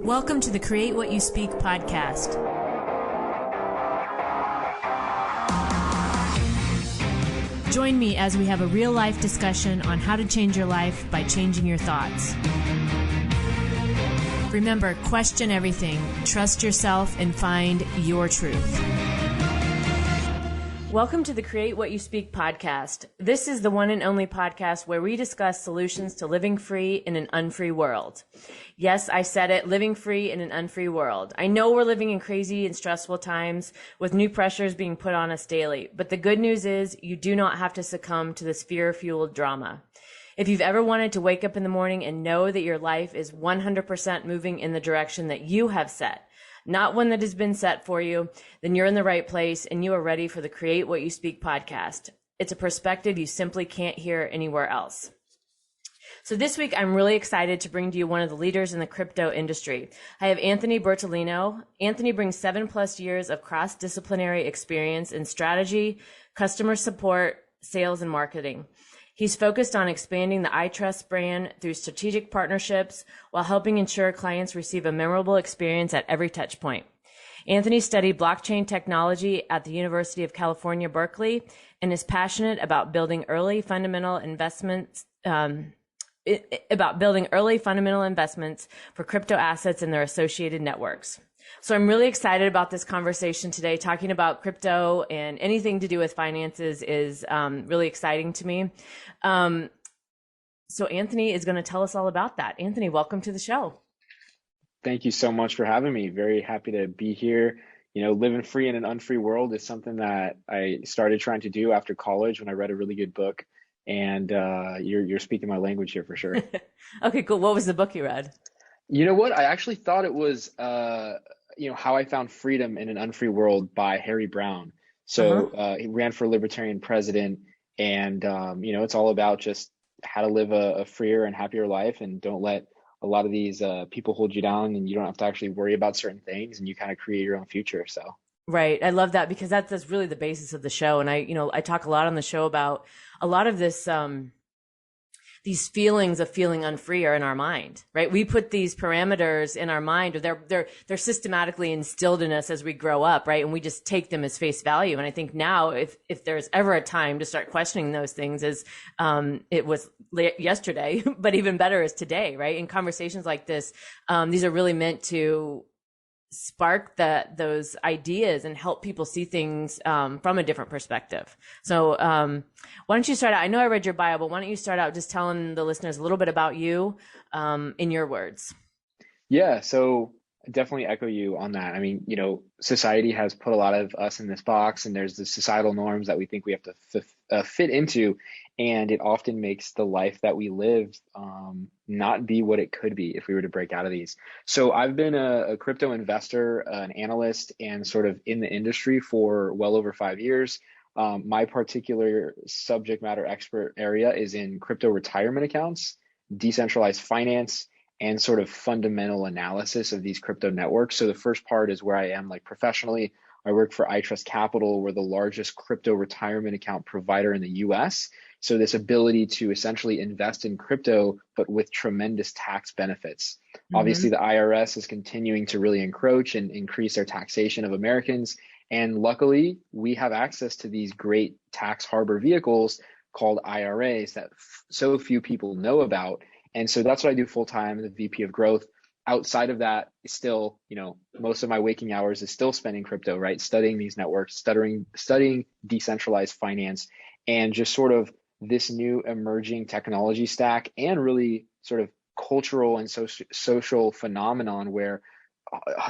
Welcome to the Create What You Speak podcast. Join me as we have a real-life discussion on how to change your life by changing your thoughts. Remember, question everything, trust yourself, and find your truth. Welcome to the Create What You Speak podcast. This is the one and only podcast where we discuss solutions to living free in an unfree world. Yes, I said it, living free in an unfree world. I know we're living in crazy and stressful times with new pressures being put on us daily, but the good news is you do not have to succumb to this fear-fueled drama. If you've ever wanted to wake up in the morning and know that your life is 100% moving in the direction that you have set, not one that has been set for you, then you're in the right place and you are ready for the Create What You Speak podcast. It's a perspective you simply can't hear anywhere else. So this week, I'm really excited to bring to you one of the leaders in the crypto industry. I have Anthony Bertolino. Anthony brings 7+ years of cross-disciplinary experience in strategy, customer support, sales, and marketing. He's focused on expanding the iTrust brand through strategic partnerships while helping ensure clients receive a memorable experience at every touch point. Anthony studied blockchain technology at the University of California, Berkeley, and is passionate about building early fundamental investments for crypto assets and their associated networks. So I'm really excited about this conversation today. Talking about crypto and anything to do with finances is really exciting to me. So Anthony is going to tell us all about that. Anthony, welcome to the show. Thank you so much for having me. Very happy to be here. You know, living free in an unfree world is something that I started trying to do after college when I read a really good book. And you're speaking my language here for sure. Okay, cool. What was the book you read? You know what? I actually thought it was, How I Found Freedom in an Unfree World by Harry Browne. So he ran for libertarian president, and it's all about just how to live a freer and happier life, and don't let a lot of these people hold you down, and you don't have to actually worry about certain things, and you kind of create your own future. So. Right. I love that because that's really the basis of the show. And I talk a lot on the show about a lot of this, these feelings of feeling unfree are in our mind, right? We put these parameters in our mind, or they're systematically instilled in us as we grow up, right? And we just take them as face value. And I think now, if there's ever a time to start questioning those things, is it was yesterday, but even better is today, right? In conversations like this, these are really meant to spark those ideas and help people see things from a different perspective. So why don't you start out? I know I read your bio, but why don't you start out just telling the listeners a little bit about you in your words? Yeah, so I definitely echo you on that. I mean, society has put a lot of us in this box, and there's the societal norms that we think we have to fit into, and it often makes the life that we live not be what it could be if we were to break out of these. So I've been a crypto investor, an analyst, and sort of in the industry for well over 5 years. My particular subject matter expert area is in crypto retirement accounts, decentralized finance, and sort of fundamental analysis of these crypto networks. So the first part is where I am professionally. I work for iTrust Capital. We're the largest crypto retirement account provider in the US. So this ability to essentially invest in crypto, but with tremendous tax benefits. Mm-hmm. Obviously, the IRS is continuing to really encroach and increase their taxation of Americans. And luckily, we have access to these great tax harbor vehicles called IRAs that so few people know about. And so that's what I do full time, the VP of growth. Outside of that, still, most of my waking hours is still spending crypto, right? Studying these networks, studying decentralized finance, and just sort of this new emerging technology stack, and really sort of cultural and social phenomenon where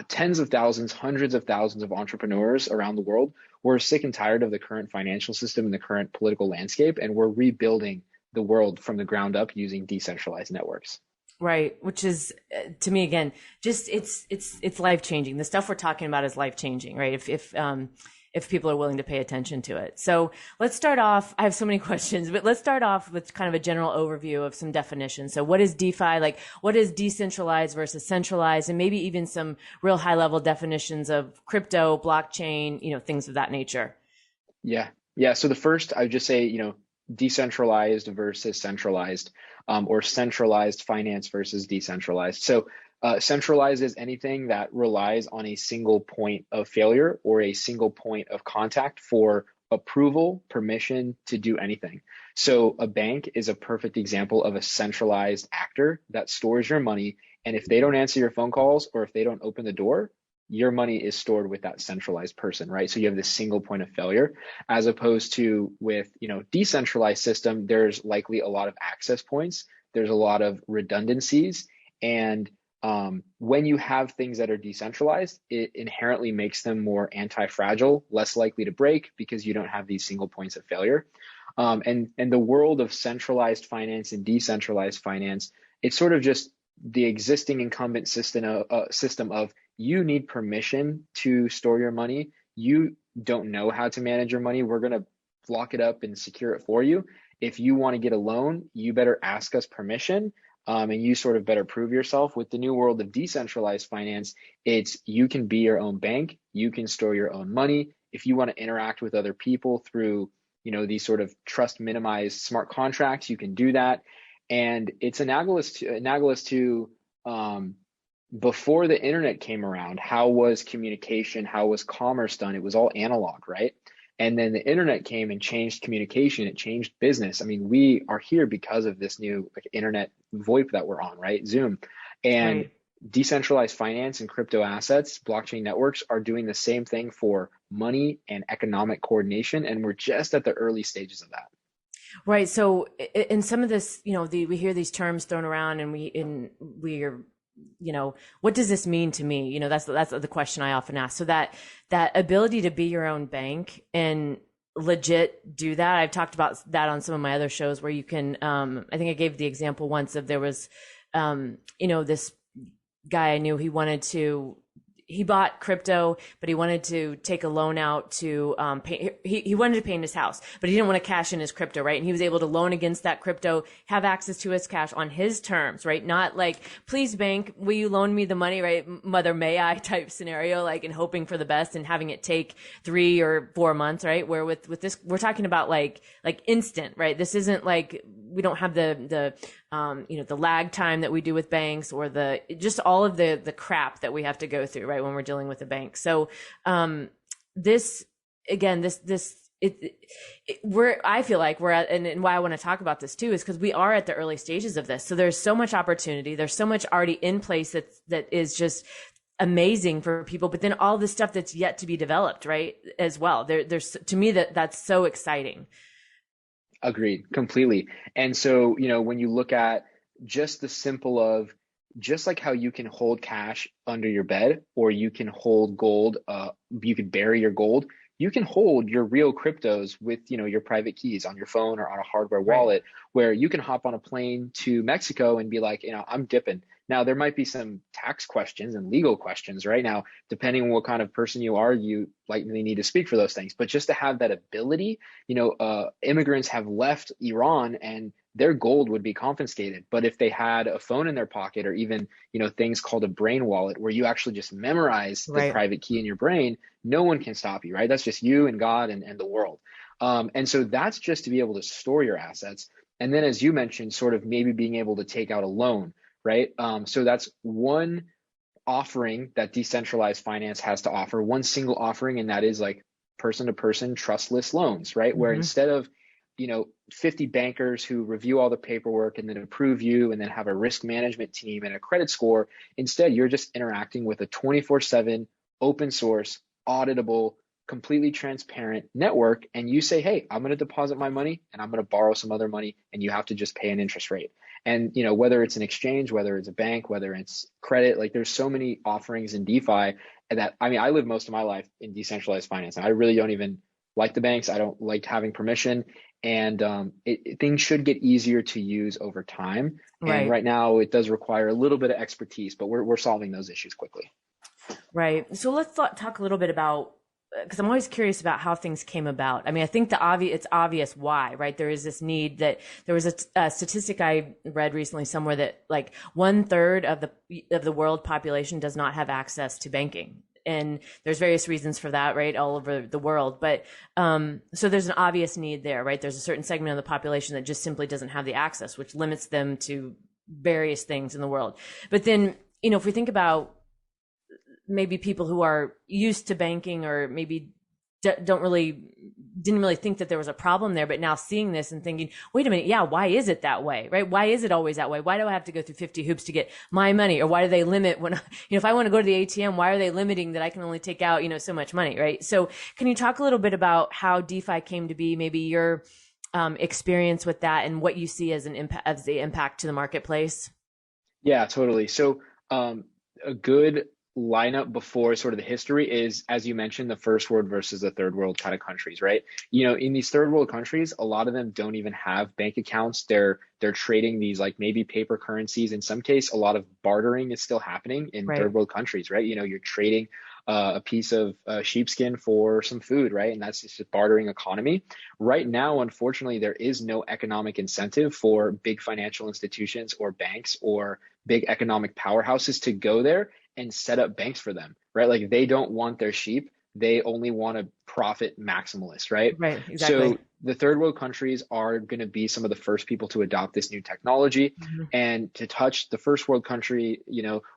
tens of thousands, hundreds of thousands of entrepreneurs around the world were sick and tired of the current financial system and the current political landscape, and we're rebuilding the world from the ground up using decentralized networks. Right. Which is, to me, again, just it's life-changing. The stuff we're talking about is life-changing, right? If people are willing to pay attention to it. So let's start off. I have so many questions, but let's start off with kind of a general overview of some definitions. So what is DeFi? What is decentralized versus centralized? And maybe even some real high-level definitions of crypto, blockchain, things of that nature. Yeah. So the first, I would just say, decentralized versus centralized, or centralized finance versus decentralized. So Centralized is anything that relies on a single point of failure or a single point of contact for approval, permission to do anything. So a bank is a perfect example of a centralized actor that stores your money. And if they don't answer your phone calls or if they don't open the door, your money is stored with that centralized person, right? So you have this single point of failure, as opposed to with, decentralized system, there's likely a lot of access points. There's a lot of redundancies. And when you have things that are decentralized, it inherently makes them more anti-fragile, less likely to break because you don't have these single points of failure. And the world of centralized finance and decentralized finance, it's sort of just the existing incumbent system of you need permission to store your money. You don't know how to manage your money. We're going to lock it up and secure it for you. If you want to get a loan, you better ask us permission. And you sort of better prove yourself. With the new world of decentralized finance, it's you can be your own bank. You can store your own money. If you want to interact with other people through, these sort of trust minimized smart contracts, you can do that. And it's analogous to before the internet came around. How was communication? How was commerce done? It was all analog, right? And then the internet came and changed communication. It changed business. I mean, we are here because of this new internet VoIP that we're on, right? Zoom. And Right. Decentralized finance and crypto assets, blockchain networks are doing the same thing for money and economic coordination. And we're just at the early stages of that. Right. So in some of this, we hear these terms thrown around, and we're, what does this mean to me? That's the question I often ask. So that ability to be your own bank and legit do that. I've talked about that on some of my other shows where you can, I think I gave the example once of there was, this guy I knew, he bought crypto, but he wanted to take a loan out to pay. He wanted to pay in his house, but he didn't want to cash in his crypto, right? And he was able to loan against that crypto, have access to his cash on his terms, right? Not like, please bank, will you loan me the money, right? Mother may I type scenario, like, and hoping for the best and having it take 3 or 4 months, right? Where with this, we're talking about like instant, right? This isn't like, we don't have the lag time that we do with banks, or just all of the crap that we have to go through, right, when we're dealing with a bank. So this again, I feel like we're at, and why I want to talk about this too is because we are at the early stages of this. So there's so much opportunity. There's so much already in place that is just amazing for people, but then all the stuff that's yet to be developed, right, as well. There's to me that's so exciting. Agreed, completely. And so, when you look at just the simple of just like how you can hold cash under your bed, or you can hold gold, you could bury your gold, you can hold your real cryptos with, your private keys on your phone or on a hardware wallet, where you can hop on a plane to Mexico and be like, I'm dipping. Now, there might be some tax questions and legal questions right now, depending on what kind of person you are, you likely need to speak for those things. But just to have that ability, immigrants have left Iran and their gold would be confiscated. But if they had a phone in their pocket, or even, things called a brain wallet, where you actually just memorize the private key in your brain, no one can stop you, right? That's just you and God and the world. And so that's just to be able to store your assets. And then, as you mentioned, sort of maybe being able to take out a loan, right? So that's one offering that decentralized finance has to offer, one single offering, and that is like person-to-person trustless loans, right? Mm-hmm. Where instead of 50 bankers who review all the paperwork and then approve you and then have a risk management team and a credit score, instead you're just interacting with a 24/7 open source, auditable, completely transparent network, and you say, hey, I'm going to deposit my money and I'm going to borrow some other money, and you have to just pay an interest rate. And whether it's an exchange, whether it's a bank, whether it's credit, like there's so many offerings in DeFi that, I live most of my life in decentralized finance, and I really don't even like the banks. I don't like having permission, and things should get easier to use over time. Right. And right now it does require a little bit of expertise, but we're solving those issues quickly. Right. So let's talk a little bit about, because I'm always curious about how things came about. I think it's obvious why, right? There is this need. That there was a statistic I read recently somewhere that like 1/3 of the world population does not have access to banking. And there's various reasons for that, right, all over the world. But so there's an obvious need there, right? There's a certain segment of the population that just simply doesn't have the access, which limits them to various things in the world. But then if we think about maybe people who are used to banking or maybe didn't really think that there was a problem there, but now seeing this and thinking, wait a minute, yeah, why is it that way, right? Why is it always that way? Why do I have to go through 50 hoops to get my money? Or why do they limit when, if I want to go to the ATM, why are they limiting that I can only take out, so much money, right? So can you talk a little bit about how DeFi came to be, maybe your experience with that and what you see as the impact to the marketplace? Yeah, totally. So a good lineup before sort of the history is, as you mentioned, the first world versus the third world kind of countries, right? In these third world countries, a lot of them don't even have bank accounts. They're trading these like maybe paper currencies. In some case, a lot of bartering is still happening in Right. third world countries, right? You're trading a piece of sheepskin for some food, right? And that's just a bartering economy. Right now, unfortunately, there is no economic incentive for big financial institutions or banks or big economic powerhouses to go there and set up banks for them, right? Like they don't want their sheep. They only want a profit maximalist, right? Right. Exactly. So the third world countries are going to be some of the first people to adopt this new technology. Mm-hmm. And to touch the first world country,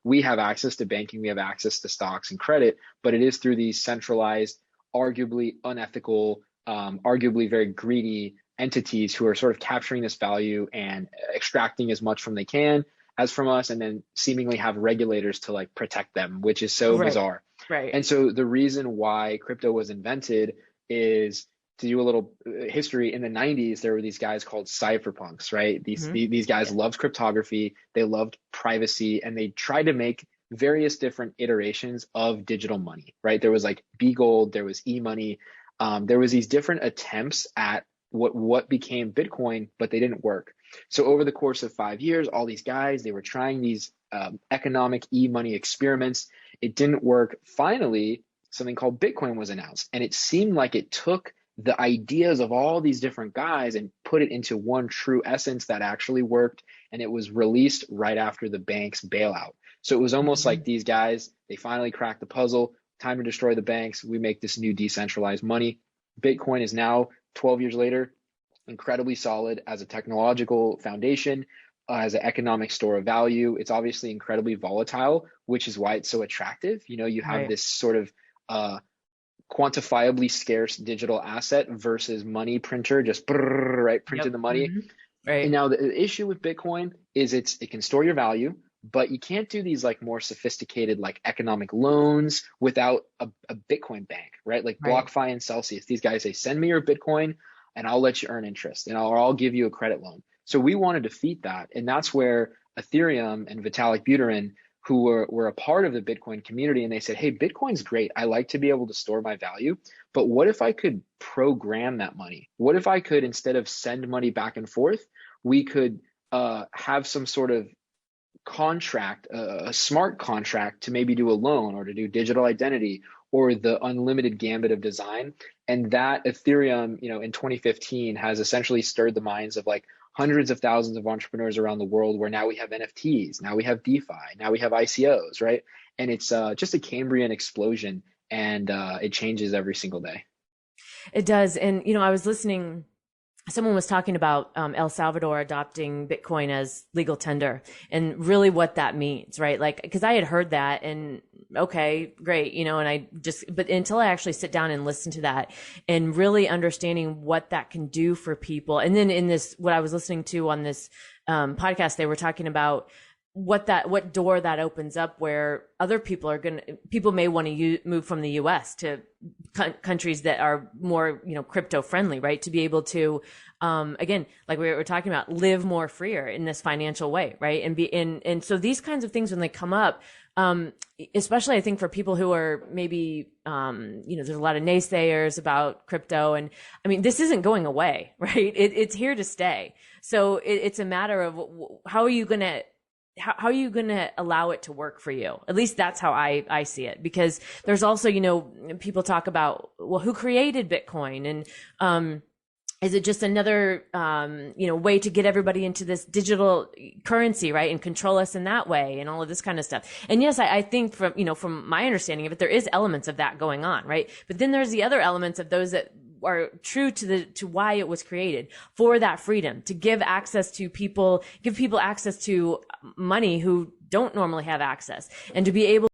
we have access to banking, we have access to stocks and credit, but it is through these centralized, arguably unethical, arguably very greedy entities who are sort of capturing this value and extracting as much from they can as from us, and then seemingly have regulators to like protect them, which is so Right. bizarre. Right. And so the reason why crypto was invented is, to do a little history. In the 90s, there were these guys called cypherpunks, right? These guys loved cryptography, they loved privacy, and they tried to make various different iterations of digital money, right? There was like B-Gold, there was e-money, there was these different attempts at what became Bitcoin, but they didn't work. So over the course of 5 years, all these guys, they were trying these economic e-money experiments. It didn't work. Finally, something called Bitcoin was announced, and it seemed like it took the ideas of all these different guys and put it into one true essence that actually worked. And it was released right after the bank's bailout. So it was almost like these guys, they finally cracked the puzzle. Time to destroy the banks. We make this new decentralized money. Bitcoin is now, 12 years later, incredibly solid as a technological foundation, as an economic store of value. It's obviously incredibly volatile, which is why it's so attractive. You have Right. this sort of quantifiably scarce digital asset versus money printer, just right, printed Yep. the money. Mm-hmm. And Right. now the issue with Bitcoin is it can store your value, but you can't do these like more sophisticated like economic loans without a Bitcoin bank, right? Like Right. BlockFi and Celsius. These guys say, send me your Bitcoin and I'll let you earn interest, and I'll give you a credit loan. So we want to defeat that. And that's where Ethereum and Vitalik Buterin, who were a part of the Bitcoin community, and they said, hey, Bitcoin's great. I like to be able to store my value, but what if I could program that money? What if I could, instead of send money back and forth, we could have some sort of contract, a smart contract to maybe do a loan or to do digital identity or the unlimited gambit of design. And that Ethereum, in 2015 has essentially stirred the minds of like hundreds of thousands of entrepreneurs around the world, where now we have NFTs, now we have DeFi, now we have ICOs, right? And it's just a Cambrian explosion, and it changes every single day. It does. And, I was listening, someone was talking about El Salvador adopting Bitcoin as legal tender and really what that means, right? Like, because I had heard that and okay, great, and but until I actually sit down and listen to that and really understanding what that can do for people. And then what I was listening to on this podcast, they were talking about what door that opens up, where other people may want to move from the US to countries that are more, crypto friendly, right? To be able to, again, like we were talking about, live more freer in this financial way, right? And so these kinds of things, when they come up, especially I think for people who are maybe, there's a lot of naysayers about crypto, and I mean, this isn't going away, right? It's here to stay. So it's a matter of how are you going to allow it to work for you? At least that's how I see it, because there's also, people talk about, well, who created Bitcoin? And, is it just another, way to get everybody into this digital currency, right? And control us in that way and all of this kind of stuff. And yes, I think from my understanding of it, there is elements of that going on, right? But then there's the other elements of those that are true to why it was created, for that freedom, to give people access to money who don't normally have access, and to be able